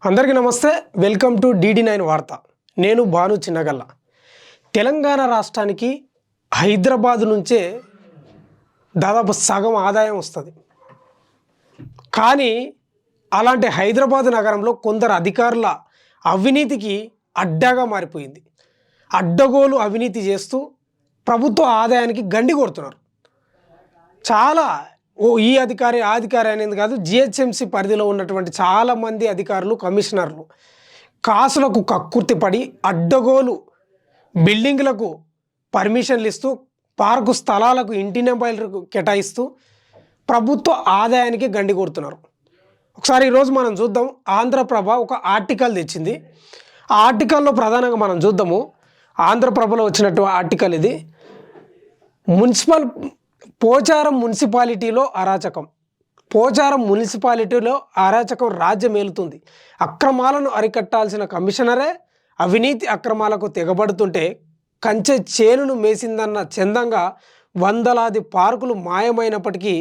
అందరికీ నమస్తే. Welcome to DD9 వార్త. నేను భాను చిన్నగల్ల. తెలంగాణ రాష్ట్రానికి హైదరాబాద్ నుంచే దాదాపు సగం ఆదాయం వస్తుంది. కానీ అలాంటి హైదరాబాద్ నగరంలో కొందరు అధికారుల అవినీతికి అడ్డాగా మారిపోయింది. అడ్డగోలు అవినీతి చేస్తూ ప్రభుత్వ ఆదాయానికి గండి కొడుతున్నారు. చాలా ఈ అధికారి ఆ అధికారి అనేది కాదు, GHMC పరిధిలో ఉన్నటువంటి చాలామంది అధికారులు, కమిషనర్లు కాసులకు కక్కుర్తి పడి అడ్డగోలు బిల్డింగ్లకు పర్మిషన్లు ఇస్తూ, పార్కు స్థలాలకు ఇంటి నెంబర్లకు కేటాయిస్తూ ప్రభుత్వ ఆదాయానికి గండి కొడుతున్నారు. ఒకసారి ఈరోజు మనం చూద్దాం. ఆంధ్రప్రభ ఒక ఆర్టికల్ తెచ్చింది. ఆ ఆర్టికల్లో ప్రధానంగా మనం చూద్దాము. ఆంధ్రప్రభలో వచ్చినట్టు ఆర్టికల్ ఇది. పోచారం మున్సిపాలిటీలో అరాచకం. పోచారం మున్సిపాలిటీలో అరాచకం రాజ్యం ఏలుతుంది. అక్రమాలను అరికట్టాల్సిన కమిషనరే అవినీతి అక్రమాలకు తెగబడుతుంటే కంచె చేనును మేసిందన్న చందంగా వందలాది పార్కులు మాయమైనప్పటికీ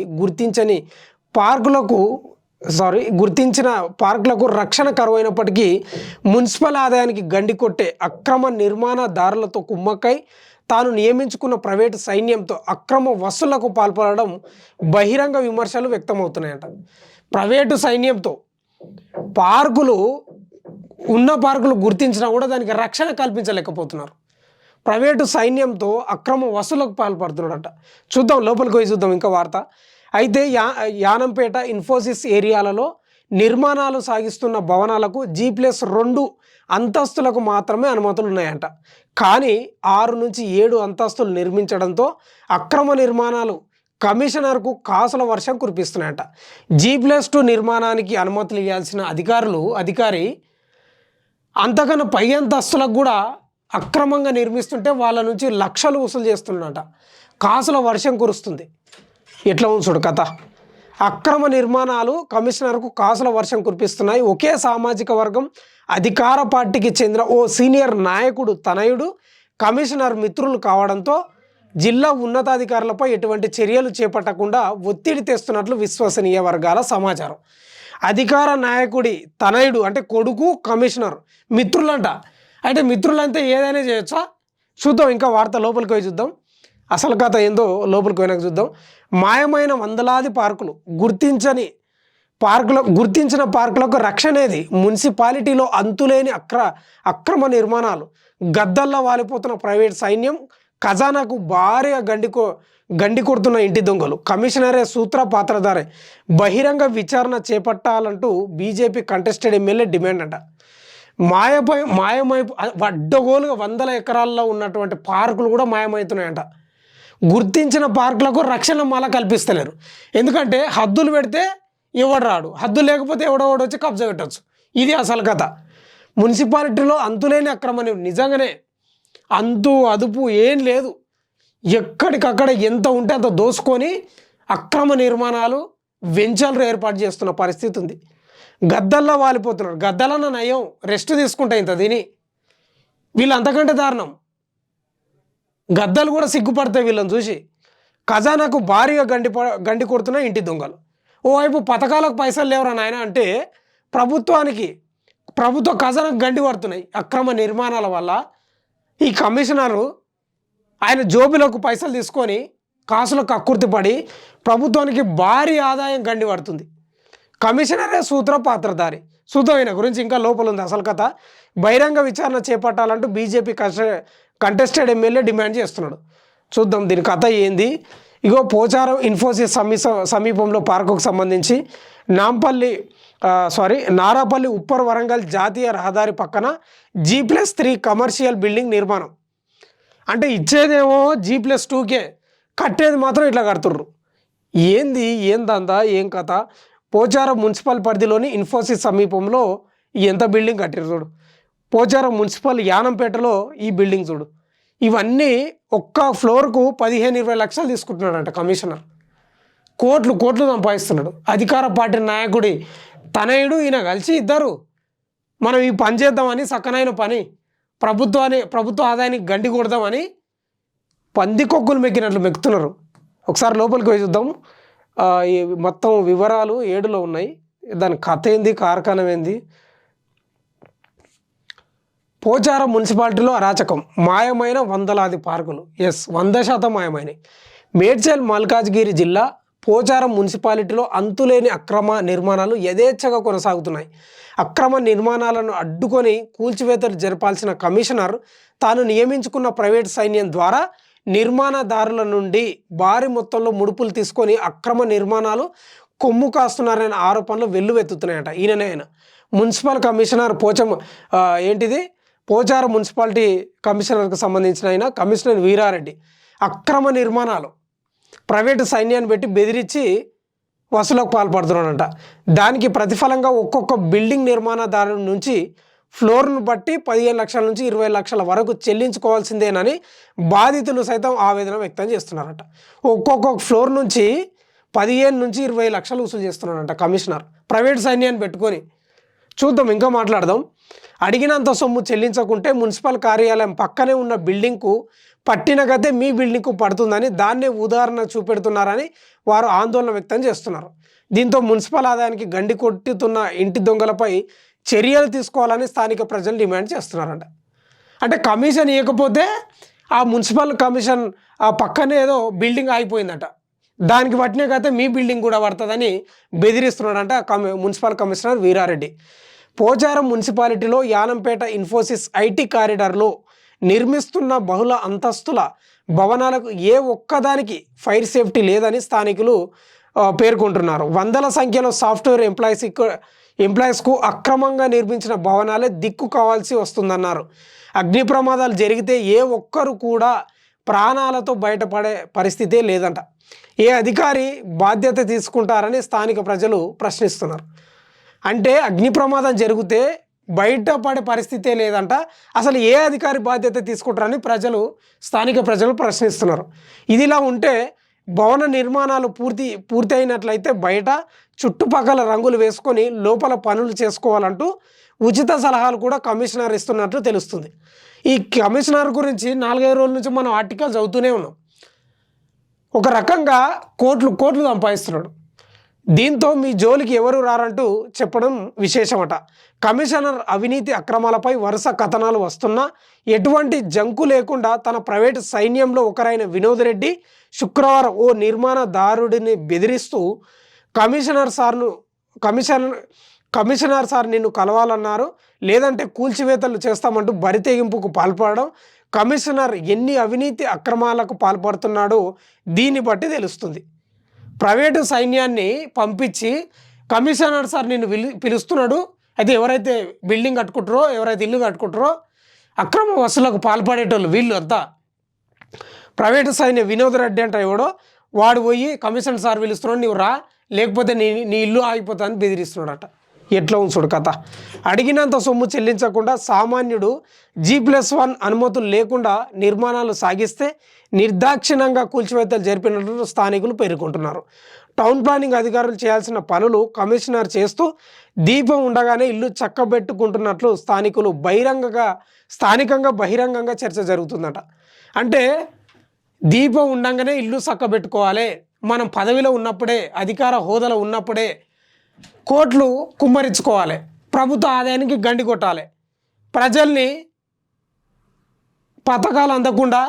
గుర్తించిన పార్కులకు రక్షణ కరువైనప్పటికీ మున్సిపల్ ఆదాయానికి గండి కొట్టే అక్రమ నిర్మాణదారులతో కుమ్మక్కై తాను నియమించుకున్న ప్రైవేటు సైన్యంతో అక్రమ వసూళ్లకు పాల్పడడం బహిరంగ విమర్శలు వ్యక్తమవుతున్నాయంట. ప్రైవేటు సైన్యంతో పార్కులు గుర్తించినా కూడా దానికి రక్షణ కల్పించలేకపోతున్నారు. ప్రైవేటు సైన్యంతో అక్రమ వసూళ్లకు పాల్పడుతున్నాడట. చూద్దాం, లోపలికి పోయి చూద్దాం ఇంకా వార్త. అయితే యానంపేట, ఇన్ఫోసిస్ ఏరియాలలో నిర్మాణాలు సాగిస్తున్న భవనాలకు G+2 అంతస్తులకు మాత్రమే అనుమతులు ఉన్నాయంట. కానీ 6 నుంచి 7 అంతస్తులు నిర్మించడంతో అక్రమ నిర్మాణాలు కమిషనర్కు కాసుల వర్షం కురిపిస్తున్నాయంట. G+2 నిర్మాణానికి అనుమతులు ఇవ్వాల్సిన అధికారి అంతకన్నా పై అంతస్తులకు కూడా అక్రమంగా నిర్మిస్తుంటే వాళ్ళ నుంచి లక్షలు వసూలు చేస్తున్నాడట. కాసుల వర్షం కురుస్తుంది. ఎట్లా ఉంచుడు కథ. అక్రమ నిర్మాణాలు కమిషనర్కు కాసుల వర్షం కురిపిస్తున్నాయి. ఒకే సామాజిక వర్గం అధికార పార్టీకి చెందిన ఓ సీనియర్ నాయకుడు తనయుడు కమిషనర్ మిత్రులు కావడంతో జిల్లా ఉన్నతాధికారులపై ఎటువంటి చర్యలు చేపట్టకుండా ఒత్తిడి తెస్తున్నట్లు విశ్వసనీయ వర్గాల సమాచారం. అధికార నాయకుడి తనయుడు అంటే కొడుకు కమిషనర్ మిత్రులంట. అంటే మిత్రులంటే ఏదైనా చేయొచ్చా? చూద్దాం, ఇంకా వార్త లోపలికి పోయి చూద్దాం. అసలు కథ ఏందో లోపలికి పోయినాక చూద్దాం. మాయమైన వందలాది పార్కులు, గుర్తించిన పార్కులకు రక్షణేది? మున్సిపాలిటీలో అంతులేని అక్రమ నిర్మాణాలు, గద్దల్లో వాలిపోతున్న ప్రైవేట్ సైన్యం, ఖజానాకు భారీగా గండి కొడుతున్న ఇంటి దొంగలు, కమిషనరే సూత్ర పాత్రధారే, బహిరంగ విచారణ చేపట్టాలంటూ బీజేపీ కంటెస్టెడ్ ఎమ్మెల్యే డిమాండ్ అంట. మాయమై అడ్డగోలుగా 100 ఎకరాల్లో ఉన్నటువంటి పార్కులు కూడా మాయమవుతున్నాయంట. గుర్తించిన పార్కులకు రక్షణ మళ్ళా కల్పిస్తలేరు. ఎందుకంటే హద్దులు పెడితే ఎవడు రాడు, హద్దు లేకపోతే ఎవడోడు వచ్చి కబ్జా పెట్టచ్చు. ఇది అసలు కథ. మున్సిపాలిటీలో అంతులేని అక్రమం, నిజంగానే అంతు అదుపు ఏం లేదు. ఎక్కడికక్కడ ఎంత ఉంటే అంత దోసుకొని అక్రమ నిర్మాణాలు, వెంచర్లు ఏర్పాటు చేస్తున్న పరిస్థితి ఉంది. గద్దల్లో వాలిపోతున్నారు. గద్దలన్న నయం, రెస్ట్ తీసుకుంటా ఇంత దీని. వీళ్ళు అంతకంటే దారుణం. గద్దలు కూడా సిగ్గుపడతాయి వీళ్ళని చూసి. ఖజానాకు భారీగా గండి కొడుతున్న ఇంటి దొంగలు. ఓవైపు పథకాలకు పైసలు లేవరా నాయన అంటే ప్రభుత్వ ఖజానాకు గండి పడుతున్నాయి అక్రమ నిర్మాణాల వల్ల. ఈ కమిషనరు ఆయన జోబులకు పైసలు తీసుకొని కాసులకు కక్కుర్తి పడి ప్రభుత్వానికి భారీ ఆదాయం గండి పడుతుంది. కమిషనరే సూత్ర పాత్రధారి. ఆయన గురించి ఇంకా లోపల ఉంది అసలు కథ. బహిరంగ విచారణ చేపట్టాలంటూ బీజేపీ కంటెస్టెడ్ ఎమ్మెల్యే డిమాండ్ చేస్తున్నాడు. చూద్దాం దీని కథ ఏంది. ఇగో పోచారం ఇన్ఫోసిస్ సమీపంలో పార్కుకు సంబంధించి నారాపల్లి ఉప్పర్ వరంగల్ జాతీయ రహదారి పక్కన G+3 కమర్షియల్ బిల్డింగ్ నిర్మాణం. అంటే ఇచ్చేదేమో G+2కే, కట్టేది మాత్రం ఇట్లా కడుతుర్రు. ఏందందా ఏం కథ. పోచారం మున్సిపల్ పరిధిలోని ఇన్ఫోసిస్ సమీపంలో ఎంత బిల్డింగ్ కట్టారు చూడు. పోచారం మున్సిపల్ యానంపేటలో ఈ బిల్డింగ్ చూడు. ఇవన్నీ ఒక్క ఫ్లోర్కు 15-20 లక్షలు తీసుకుంటున్నాడంట కమిషనర్. కోట్లు సంపాదిస్తున్నాడు. అధికార పార్టీ నాయకుడి తనయుడు ఈయన కలిసి ఇద్దరు మనం ఈ పని చేద్దామని, సక్కనైన పని, ప్రభుత్వ ఆదాయానికి గండి కొడదామని పందికొక్కులు మెక్కినట్లు మెక్కుతున్నారు. ఒకసారి లోపలికి పోయి చూద్దాం. ఈ మొత్తం వివరాలు 7లో ఉన్నాయి. దాని కథ ఏంది, కార్ఖానం ఏంది, పోచారం మున్సిపాలిటీలో అరాచకం, మాయమైన వందలాది పార్కులు. 100% మాయమైనవి. మేడ్చల్ మల్కాజ్గిరి జిల్లా పోచారం మున్సిపాలిటీలో అంతులేని అక్రమ నిర్మాణాలు యథేచ్ఛగా కొనసాగుతున్నాయి. అక్రమ నిర్మాణాలను అడ్డుకొని కూల్చివేతలు జరపాల్సిన కమిషనర్ తాను నియమించుకున్న ప్రైవేట్ సైన్యం ద్వారా నిర్మాణదారుల నుండి భారీ మొత్తంలో ముడుపులు తీసుకొని అక్రమ నిర్మాణాలు కొమ్ము కాస్తున్నారనే ఆరోపణలు వెల్లువెత్తుతున్నాయట. ఈయన మున్సిపల్ కమిషనర్ పోచారం మున్సిపాలిటీ కమిషనర్కి సంబంధించిన ఆయన కమిషనర్ వీరారెడ్డి అక్రమ నిర్మాణాలు ప్రైవేటు సైన్యాన్ని పెట్టి బెదిరించి వసూలకు పాల్పడుతున్నాడంట. దానికి ప్రతిఫలంగా ఒక్కొక్క బిల్డింగ్ నిర్మాణదారు నుంచి ఫ్లోర్ను బట్టి 15 లక్షల నుంచి 20 లక్షల వరకు చెల్లించుకోవాల్సిందేనని బాధితులు సైతం ఆవేదన వ్యక్తం చేస్తున్నారట. ఒక్కొక్క ఫ్లోర్ నుంచి 15 నుంచి 20 లక్షలు వసూలు చేస్తున్నాడంట కమిషనర్ ప్రైవేట్ సైన్యాన్ని పెట్టుకొని. చూద్దాం, ఇంకా మాట్లాడదాం. అడిగినంత సొమ్ము చెల్లించకుంటే మున్సిపల్ కార్యాలయం పక్కనే ఉన్న బిల్డింగ్కు పట్టిన గతే మీ బిల్డింగ్కు పడుతుందని దాన్నే ఉదాహరణ చూపెడుతున్నారని వారు ఆందోళన వ్యక్తం చేస్తున్నారు. దీంతో మున్సిపల్ ఆదాయానికి గండి కొట్టుతున్న ఇంటి దొంగలపై చర్యలు తీసుకోవాలని స్థానిక ప్రజలు డిమాండ్ చేస్తున్నారంట. అంటే కమిషన్ ఇవ్వకపోతే ఆ మున్సిపల్ కమిషన్ ఆ పక్కనే ఏదో బిల్డింగ్ ఆగిపోయిందట, దానికి పట్టిన గతే మీ బిల్డింగ్ కూడా పడుతుందని బెదిరిస్తున్నాడంట మున్సిపల్ కమిషనర్ వీరారెడ్డి. పోచారం మున్సిపాలిటీలో యానంపేట ఇన్ఫోసిస్ ఐటీ కారిడార్లో నిర్మిస్తున్న బహుళ అంతస్తుల భవనాలకు ఏ ఒక్కదానికి ఫైర్ సేఫ్టీ లేదని స్థానికులు పేర్కొంటున్నారు. వందల సంఖ్యలో సాఫ్ట్వేర్ ఎంప్లాయీస్కు అక్రమంగా నిర్మించిన భవనాలే దిక్కు కావాల్సి వస్తుందన్నారు. అగ్ని ప్రమాదాలు జరిగితే ఏ ఒక్కరు కూడా ప్రాణాలతో బయటపడే పరిస్థితే లేదంట. ఏ అధికారి బాధ్యత తీసుకుంటారని స్థానిక ప్రజలు ప్రశ్నిస్తున్నారు. అంటే అగ్ని ప్రమాదం జరిగితే బయటపడే పరిస్థితే లేదంట, అసలు ఏ అధికారి బాధ్యత తీసుకుంటారని స్థానిక ప్రజలు ప్రశ్నిస్తున్నారు. ఇదిలా ఉంటే భవన నిర్మాణాలు పూర్తి అయినట్లయితే బయట చుట్టుపక్కల రంగులు వేసుకొని లోపల పనులు చేసుకోవాలంటూ ఉచిత సలహాలు కూడా కమిషనర్ ఇస్తున్నట్లు తెలుస్తుంది. ఈ కమిషనర్ గురించి 4-5 రోజుల నుంచి మనం ఆర్టికల్ చదువుతూనే ఉన్నాం. ఒక రకంగా కోట్లు సంపాదిస్తున్నాడు. దీంతో మీ జోలికి ఎవరు రారంటూ చెప్పడం విశేషమట. కమిషనర్ అవినీతి అక్రమాలపై వరుస కథనాలు వస్తున్నా ఎటువంటి జంకు లేకుండా తన ప్రైవేటు సైన్యంలో ఒకరైన వినోద్ రెడ్డి శుక్రవారం ఓ నిర్మాణదారుడిని బెదిరిస్తూ కమిషనర్ సార్ నిన్ను కలవాలన్నారు, లేదంటే కూల్చివేతలు చేస్తామంటూ బరితెగింపుకు పాల్పడడం, కమిషనర్ ఎన్ని అవినీతి అక్రమాలకు పాల్పడుతున్నాడో దీన్ని బట్టి తెలుస్తుంది. ప్రైవేటు సైన్యాన్ని పంపించి కమిషనర్ సార్ నిన్ను పిలుస్తున్నాడు, అయితే ఎవరైతే బిల్డింగ్ కట్టుకుంటారో ఎవరైతే ఇల్లు కట్టుకుంటారో అక్రమ వసూలకు పాల్పడేటోళ్ళు వీళ్ళు అంతా ప్రైవేటు సైన్య వినోద్ రెడ్డి అంటే ఎవడో వాడు పోయి కమిషనర్ సార్ పిలుస్తున్నాడు, నువ్వు రా లేకపోతే నీ ఇల్లు ఆగిపోతానని బెదిరిస్తున్నాడట. ఎట్లా ఉంచుడు కథ. అడిగినంత సొమ్ము చెల్లించకుండా సామాన్యుడు G+1 అనుమతులు లేకుండా నిర్మాణాలు సాగిస్తే నిర్దాక్షిణ్యంగా కూల్చివేతలు జరిపినట్లు స్థానికులు పేర్కొంటున్నారు. టౌన్ ప్లానింగ్ అధికారులు చేయాల్సిన పనులు కమిషనర్ చేస్తూ దీపం ఉండగానే ఇల్లు చక్కబెట్టుకుంటున్నట్లు స్థానికంగా బహిరంగంగా చర్చ జరుగుతుందట. అంటే దీపం ఉండగానే ఇల్లు చక్కబెట్టుకోవాలి, మనం పదవిలో ఉన్నప్పుడే అధికార హోదాలో ఉన్నప్పుడే కోట్లు కుమ్మరించుకోవాలి, ప్రభుత్వ ఆదాయానికి గండి కొట్టాలి, ప్రజల్ని పథకాలు అందకుండా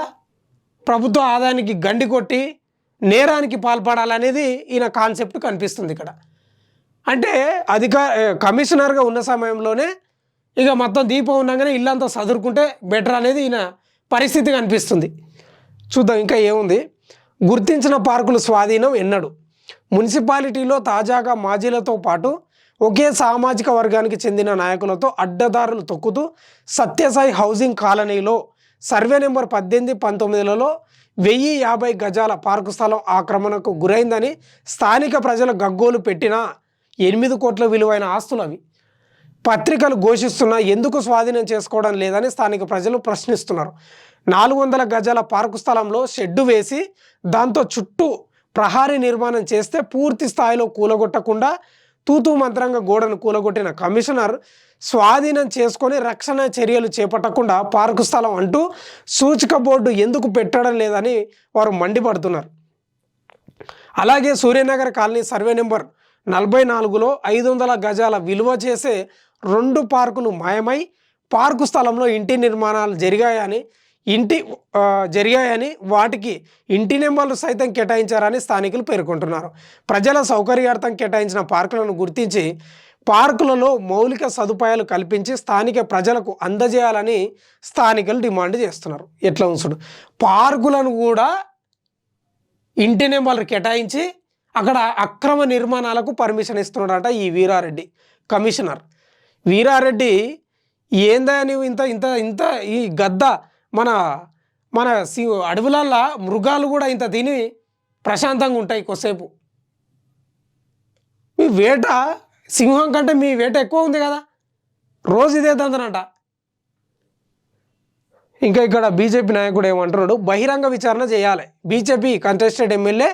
ప్రభుత్వ ఆదాయానికి గండి కొట్టి నేరానికి పాల్పడాలనేది ఈయన కాన్సెప్ట్ కనిపిస్తుంది ఇక్కడ. అంటే కమిషనర్గా ఉన్న సమయంలోనే ఇక మొత్తం దీపం ఉండగానే ఇల్లంతా చదువుకుంటే బెటర్ అనేది ఈయన పరిస్థితి కనిపిస్తుంది. చూద్దాం ఇంకా ఏముంది. గుర్తించిన పార్కులు స్వాధీనం ఎన్నడు. మున్సిపాలిటీలో తాజాగా మాజీలతో పాటు ఒకే సామాజిక వర్గానికి చెందిన నాయకులతో అడ్డదారులు తొక్కుతూ సత్యసాయి హౌసింగ్ కాలనీలో సర్వే నెంబర్ 18-19లలో 1050 గజాల పార్కు స్థలం ఆక్రమణకు గురైందని స్థానిక ప్రజల గగ్గోలు పెట్టిన 8 కోట్ల విలువైన ఆస్తులు అవి. పత్రికలు ఘోషిస్తున్నా ఎందుకు స్వాధీనం చేసుకోవడం లేదని స్థానిక ప్రజలు ప్రశ్నిస్తున్నారు. 400 గజాల పార్కు స్థలంలో షెడ్డు వేసి దాంతో చుట్టూ ప్రహారీ నిర్మాణం చేస్తే పూర్తి స్థాయిలో కూలగొట్టకుండా తూతూ మంత్రంగా గోడను కూలగొట్టిన కమిషనర్ స్వాధీనం చేసుకొని రక్షణ చర్యలు చేపట్టకుండా పార్కు స్థలం అంటూ సూచిక బోర్డు ఎందుకు పెట్టడం లేదని వారు మండిపడుతున్నారు. అలాగే సూర్యనగర్ కాలనీ సర్వే నెంబర్ 44లో 500 గజాల విలువ చేసే 2 పార్కులు మాయమై పార్కు స్థలంలో ఇంటి నిర్మాణాలు జరిగాయని వాటికి ఇంటి నెంబర్లు సైతం కేటాయించారని స్థానికులు పేర్కొంటున్నారు. ప్రజల సౌకర్యార్థం కేటాయించిన పార్కులను గుర్తించి పార్కులలో మౌలిక సదుపాయాలు కల్పించి స్థానిక ప్రజలకు అందజేయాలని స్థానికులు డిమాండ్ చేస్తున్నారు. ఎట్లా ఉంచుడు పార్కులను కూడా ఇంటి నెంబర్లు కేటాయించి అక్కడ అక్రమ నిర్మాణాలకు పర్మిషన్ ఇస్తున్నాడట ఈ వీరారెడ్డి కమిషనర్. వీరారెడ్డి ఏందా నువ్వు ఇంత ఇంత ఇంత ఈ గద్ద మన మన అడవులల్లో మృగాలు కూడా ఇంత తిని ప్రశాంతంగా ఉంటాయి కొద్దిసేపు. మీ వేట సింహం కంటే మీ వేట ఎక్కువ ఉంది కదా, రోజు ఇదే దందనట. ఇంకా ఇక్కడ బీజేపీ నాయకుడు ఏమంటున్నాడు, బహిరంగ విచారణ చేయాలి. బీజేపీ కంటెస్టెడ్ ఎమ్మెల్యే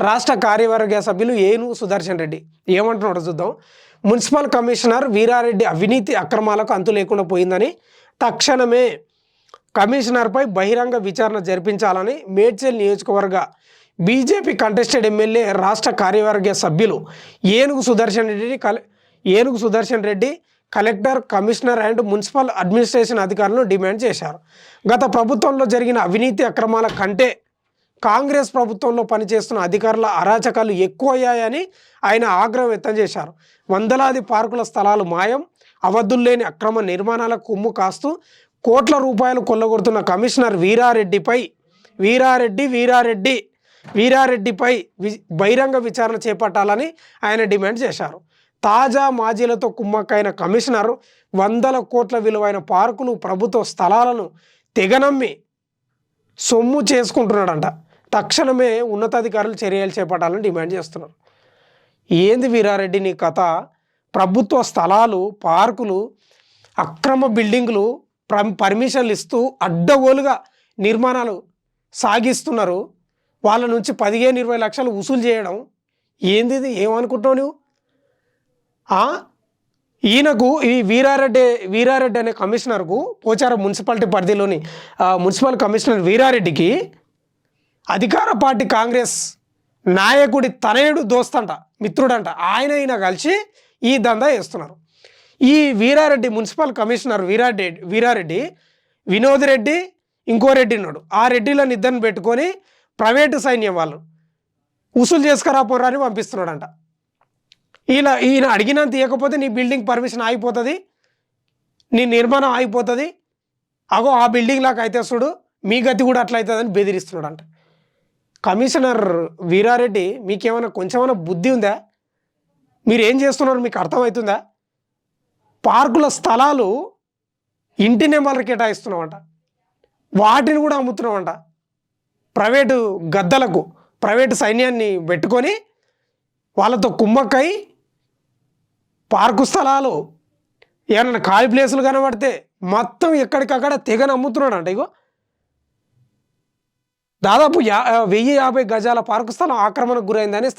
రాష్ట్ర కార్యవర్గ సభ్యులు ఏనుగు సుదర్శన్ రెడ్డి ఏమంటున్నాడు చూద్దాం. మున్సిపల్ కమిషనర్ వీరారెడ్డి అవినీతి అక్రమాలకు అంతు లేకుండా పోయిందని, తక్షణమే కమిషనర్పై బహిరంగ విచారణ జరిపించాలని మేడ్చల్ నియోజకవర్గ బీజేపీ కంటెస్టెడ్ ఎమ్మెల్యే రాష్ట్ర కార్యవర్గ సభ్యులు ఏనుగు Sudarshan Reddy collector, commissioner and municipal administration అధికారులను డిమాండ్ చేశారు. గత ప్రభుత్వంలో జరిగిన అవినీతి అక్రమాల కంటే కాంగ్రెస్ ప్రభుత్వంలో పనిచేస్తున్న అధికారుల అరాచకాలు ఎక్కువయ్యాయని ఆయన ఆగ్రహం వ్యక్తం చేశారు. వందలాది పార్కుల స్థలాలు మాయం, అవధుల్లేని అక్రమ నిర్మాణాలకు కొమ్ము కాస్తూ కోట్ల రూపాయలు కొల్లగొడుతున్న కమిషనర్ వీరారెడ్డిపై బహిరంగ విచారణ చేపట్టాలని ఆయన డిమాండ్ చేశారు. తాజా మాజీలతో కుమ్మక్కైన కమిషనర్ వందల కోట్ల విలువైన పార్కులు, ప్రభుత్వ స్థలాలను తెగనమ్మి సొమ్ము చేసుకుంటున్నాడంట. తక్షణమే ఉన్నతాధికారులు చర్యలు చేపట్టాలని డిమాండ్ చేస్తున్నారు. ఏంది వీరారెడ్డి నీ కథ? ప్రభుత్వ స్థలాలు, పార్కులు, అక్రమ బిల్డింగులు పర్మిషన్లు ఇస్తూ అడ్డగోలుగా నిర్మాణాలు సాగిస్తున్నారు. వాళ్ళ నుంచి 15-20 లక్షలు వసూలు చేయడం ఏంది? ఏమనుకుంటున్నావు నువ్వు? ఈయనకు ఈ వీరారెడ్డి అనే కమిషనర్కు పోచారం మున్సిపాలిటీ పరిధిలోని మున్సిపల్ కమిషనర్ వీరారెడ్డికి అధికార పార్టీ కాంగ్రెస్ నాయకుడి తనయుడు దోస్తంట, మిత్రుడంట. ఈయన కలిసి ఈ దందా చేస్తున్నారు. ఈ వీరారెడ్డి మున్సిపల్ కమిషనర్ వీరారెడ్డి వినోద్ రెడ్డి ఇంకో రెడ్డి ఉన్నాడు. ఆ రెడ్డిలను ఇద్దరిని పెట్టుకొని ప్రైవేటు సైన్యం వాళ్ళు వసూలు చేసుకురాపోరా అని పంపిస్తున్నాడంట. ఈయన అడిగినంత ఇవ్వకపోతే నీ బిల్డింగ్ పర్మిషన్ ఆగిపోతుంది, నీ నిర్మాణం ఆగిపోతుంది, అగో ఆ బిల్డింగ్ లాగా అయితే చూడు మీ గతి కూడా అట్లా అవుతుందని బెదిరిస్తున్నాడంట. కమిషనర్ వీరారెడ్డి మీకేమైనా కొంచెమైనా బుద్ధి ఉందా? మీరు ఏం చేస్తున్నారు మీకు అర్థమవుతుందా? పార్కుల స్థలాలు ఇంటి నెంబర్లు కేటాయిస్తున్నామంట, వాటిని కూడా అమ్ముతున్నామంట ప్రైవేటు గద్దలకు, ప్రైవేటు సైన్యాన్ని పెట్టుకొని వాళ్ళతో కుమ్మక్కై పార్కు స్థలాలు ఏమన్నా ఖాళీ ప్లేసులు కనబడితే మొత్తం ఎక్కడికక్కడ తెగని అమ్ముతున్నాడంట. ఇగో దాదాపు 1050 గజాల పార్కు స్థలం ఆక్రమణకు గురైందని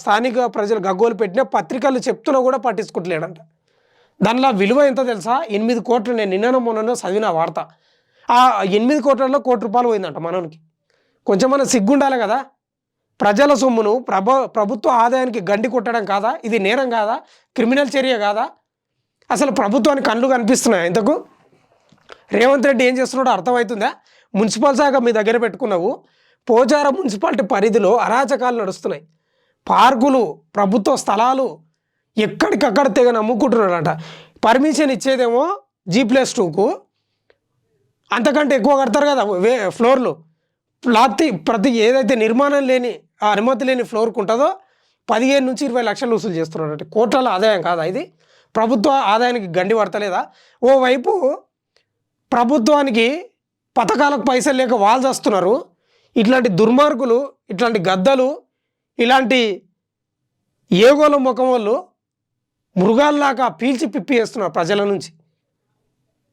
స్థానిక ప్రజలు గగ్గోలు పెట్టిన పత్రికలు చెప్తున్నా కూడా పట్టించుకుంటలేడంట. దానిలో విలువ ఎంత తెలుసా? 8 కోట్లు. నేను నిన్న మొన్న చదివిన వార్త. ఆ 8 కోట్లలో ₹1 కోటి పోయిందంట మనోనికి. కొంచెం మన సిగ్గుండాలి కదా. ప్రజల సొమ్మును ప్రభుత్వ ఆదాయానికి గండి కొట్టడం కాదా? ఇది నేరం కాదా? క్రిమినల్ చర్య కాదా? అసలు ప్రభుత్వానికి కళ్ళు కనిపిస్తున్నాయి. ఇంతకు రేవంత్ రెడ్డి ఏం చేస్తున్నాడో అర్థమవుతుందా? మున్సిపల్ శాఖ మీ దగ్గర పెట్టుకున్నావు, పోచారం మున్సిపాలిటీ పరిధిలో అరాచకాలు నడుస్తున్నాయి. పార్కులు, ప్రభుత్వ స్థలాలు ఎక్కడికక్కడ తెగ నమ్ముకుంటున్నాడంట. పర్మిషన్ ఇచ్చేదేమో G+2కు, అంతకంటే ఎక్కువ కడతారు కదా ఫ్లోర్లు. ప్రతి ఏదైతే నిర్మాణం లేని అనుమతి లేని ఫ్లోర్కు ఉంటుందో 15-20 లక్షలు వసూలు చేస్తున్నాడు. కోట్ల ఆదాయం కాదా ఇది? ప్రభుత్వ ఆదాయానికి గండి పడతలేదా? ఓవైపు ప్రభుత్వానికి పథకాలకు పైసలు లేక వాళ్ళు చేస్తున్నారు. ఇట్లాంటి దుర్మార్గులు, ఇట్లాంటి గద్దలు, ఇలాంటి ఏగోల ముఖం వాళ్ళు మృగాల్లాగా పీల్చి పిప్పి చేస్తున్నారు ప్రజల నుంచి.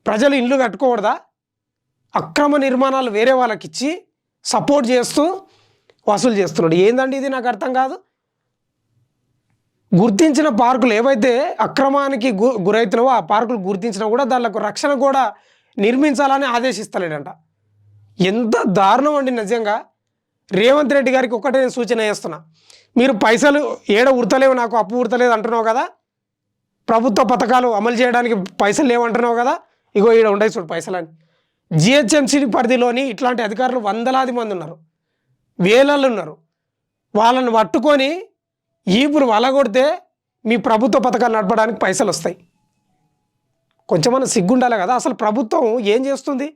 ప్రజలు ఇల్లు కట్టుకోకూడదా? అక్రమ నిర్మాణాలు వేరే వాళ్ళకి ఇచ్చి సపోర్ట్ చేస్తూ వసూలు చేస్తున్నాడు. ఏందండి ఇది? నాకు అర్థం కాదు. గుర్తించిన పార్కులు ఏవైతే అక్రమానికి గురవుతున్నావో ఆ పార్కులు గుర్తించినా కూడా దానికి రక్షణ కూడా నిర్మించాలని ఆదేశిస్తలేడంట. ఎంత దారుణం అండి నిజంగా. రేవంత్ రెడ్డి గారికి ఒక్కటే నేను సూచన చేస్తున్నా, మీరు పైసలు ఏడ ఉడతలేవు, నాకు అప్పు ఉడతలేదు అంటున్నావు కదా, ప్రభుత్వ పథకాలు అమలు చేయడానికి పైసలు లేవంటున్నావు కదా, ఇగో ఈడ ఉండయి చూడు పైసలని. జిహెచ్ఎంసీ పరిధిలోని ఇట్లాంటి అధికారులు వందలాది మంది ఉన్నారు, వేలల్లో ఉన్నారు. వాళ్ళని పట్టుకొని ఈపురు వలగొడితే మీ ప్రభుత్వ పథకాలు నడపడానికి పైసలు వస్తాయి. కొంచెమన్నా సిగ్గుండాలి కదా. అసలు ప్రభుత్వం ఏం చేస్తుంది?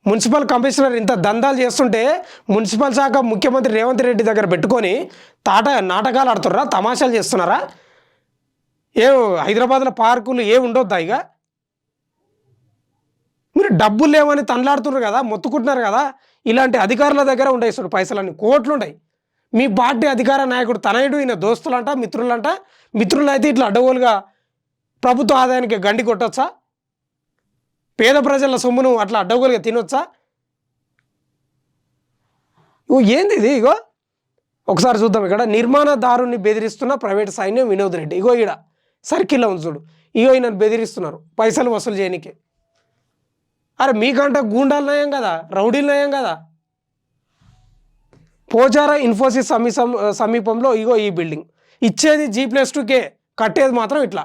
మున్సిపల్ కమిషనర్ ఇంత దందాలు చేస్తుంటే మున్సిపల్ శాఖ ముఖ్యమంత్రి రేవంత్ రెడ్డి దగ్గర పెట్టుకొని నాటకాలు ఆడుతున్నారా, తమాషాలు చేస్తున్నారా? హైదరాబాద్లో పార్కులు ఉండొద్దా? ఇక మీరు డబ్బులు లేవని తనలాడుతున్నారు కదా, మొత్తుకుంటున్నారు కదా. ఇలాంటి అధికారుల దగ్గర ఉండేస్తాడు పైసలన్నీ కోట్లు ఉంటాయి. మీ పార్టీ అధికార నాయకుడు తనయుడు, ఈయన దోస్తులంట, మిత్రులంట. మిత్రులు అయితే ఇట్లా అడ్డగోలుగా ప్రభుత్వ ఆదాయానికి గండి కొట్టొచ్చా? పేద ప్రజల సొమ్మును అట్లా అడ్డగోలుగా తినొచ్చా? ఏంది ఇది? ఇగో ఒకసారి చూద్దాం. ఇక్కడ నిర్మాణదారుని బెదిరిస్తున్న ప్రైవేట్ సైన్యం వినోద్ రెడ్డి. ఇగో ఈడ సర్కిల్లో ఉంది చూడు. ఇగో ఈయనను బెదిరిస్తున్నారు పైసలు వసూలు చేయడానికి. అరే మీకంటే గూండాలు నయం కదా, రౌడీలు నయం కదా. పోచారా ఇన్ఫోసిస్ సమీపంలో ఇగో ఈ బిల్డింగ్. ఇచ్చేది G+2K, కట్టేది మాత్రం ఇట్లా.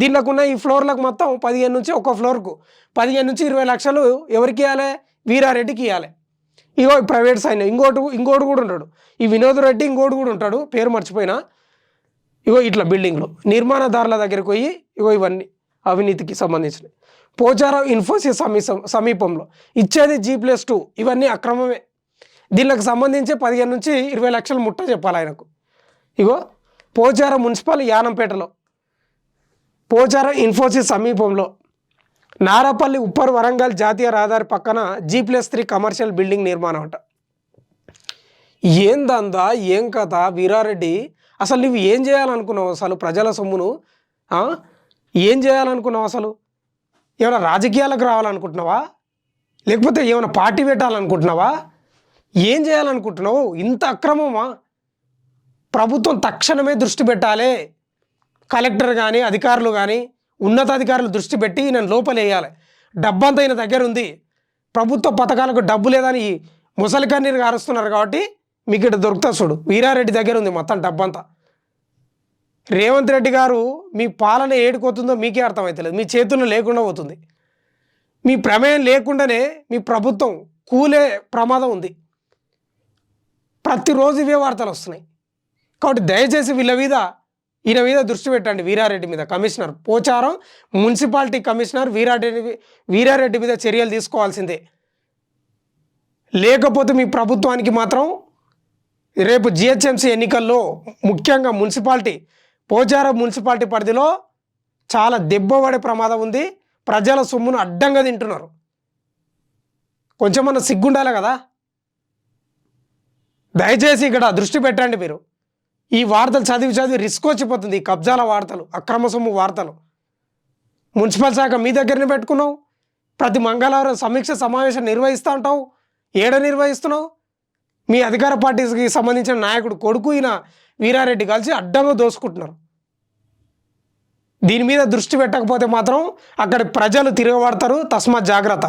దీనిలోకి ఉన్న ఈ ఫ్లోర్లకు మొత్తం 15 నుంచి ఒక ఫ్లోర్కు 15 నుంచి 20 లక్షలు ఎవరికి ఇవ్వాలి? వీరారెడ్డికి ఇవ్వాలి. ఇగో ప్రైవేట్ సైన్యం. ఇంకోటి కూడా ఉంటాడు, ఈ వినోద్ రెడ్డి ఇంకోటి కూడా ఉంటాడు, పేరు మర్చిపోయినా. ఇగో ఇట్లా బిల్డింగ్లో నిర్మాణదారుల దగ్గరికి పోయి ఇగో ఇవన్నీ అవినీతికి సంబంధించినవి. పోచారం ఇన్ఫోసిస్ సమీపంలో ఇచ్చేది G+2, ఇవన్నీ అక్రమమే. దీనికి సంబంధించి 15 నుంచి 20 లక్షలు ముట్ట చెప్పాలి ఆయనకు. ఇగో పోచారం మున్సిపల్ యానంపేటలో పోచారం ఇన్ఫోసిస్ సమీపంలో నారాపల్లి ఉప్పర్ వరంగల్ జాతీయ రహదారి పక్కన G+3 కమర్షియల్ బిల్డింగ్ నిర్మాణం అంట. ఏందందా ఏం కథ వీరారెడ్డి? అసలు నువ్వు ఏం చేయాలనుకున్నావు? అసలు ప్రజల సొమ్మును ఏం చేయాలనుకున్నావు? అసలు ఏమైనా రాజకీయాలకు రావాలనుకుంటున్నావా? లేకపోతే ఏమైనా పార్టీ పెట్టాలనుకుంటున్నావా? ఏం చేయాలనుకుంటున్నావు? ఇంత అక్రమమా? ప్రభుత్వం తక్షణమే దృష్టి పెట్టాలి. కలెక్టర్ కానీ అధికారులు కానీ ఉన్నతాధికారులు దృష్టి పెట్టి నేను లోపలేయాలి. డబ్బంతా ఈయన దగ్గర ఉంది. ప్రభుత్వ పథకాలకు డబ్బు లేదని ముసలి కన్నీరు గారుస్తున్నారు కాబట్టి మీకు ఇక్కడ దొరుకుతా చూడు. వీరారెడ్డి దగ్గర ఉంది మొత్తం డబ్బంతా. రేవంత్ రెడ్డి గారు మీ పాలన ఏడుకోతుందో మీకే అర్థమవుతలేదు. మీ చేతుల్లో లేకుండా పోతుంది. మీ ప్రమేయం లేకుండానే మీ ప్రభుత్వం కూలే ప్రమాదం ఉంది. ప్రతిరోజు ఇవే వార్తలు వస్తున్నాయి. కాబట్టి దయచేసి ఈయన మీద దృష్టి పెట్టండి. వీరారెడ్డి మీద, commissioner Pocharam municipality commissioner Veerareddy మీద చర్యలు తీసుకోవాల్సిందే. లేకపోతే మీ ప్రభుత్వానికి మాత్రం రేపు జిహెచ్ఎంసీ ఎన్నికల్లో ముఖ్యంగా పోచారం మున్సిపాలిటీ పరిధిలో చాలా దెబ్బపడే ప్రమాదం ఉంది. ప్రజల సొమ్మును అడ్డంగా తింటున్నారు. కొంచెమన్నా సిగ్గుండాలి కదా. దయచేసి ఇక్కడ దృష్టి పెట్టండి. మీరు ఈ వార్తలు చదివి రిస్క్ వచ్చిపోతుంది. ఈ కబ్జాల వార్తలు, అక్రమ సొమ్ము వార్తలు. మున్సిపల్ శాఖ మీ దగ్గరనే పెట్టుకున్నావు. ప్రతి మంగళవారం సమీక్ష సమావేశం నిర్వహిస్తూ ఉంటావు. ఏడ నిర్వహిస్తున్నావు? మీ అధికార పార్టీకి సంబంధించిన నాయకుడు కొడుకు ఈయన వీరారెడ్డి కలిసి అడ్డంగా దోసుకుంటున్నారు. దీని మీద దృష్టి పెట్టకపోతే మాత్రం అక్కడ ప్రజలు తిరగబడతారు. తస్మాత్ జాగ్రత్త.